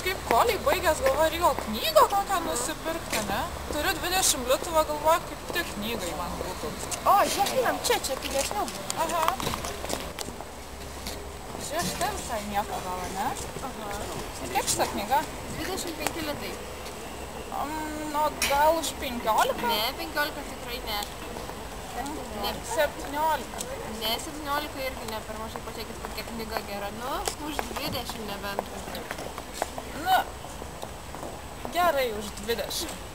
kažkaip koliai baigęs, galvoju, reikia knygą kokią nusipirkti, ne? Turiu 20 litų, galvoju, kaip tik knygai man būtų. O, žiūrėkinam, čia pigesniau. Aha. Žiūrėk, štai visai nieko gal, ne? Aha. Kiek šitą knygą? 25 litai. Nu, gal už 15? Ne, 15 tikrai ne. Ne, 17. Ne, 17 irgi ne per mažai, pačiakit, kokia knyga gera. Nu, už 20 nebent. Nu, gerai už 20.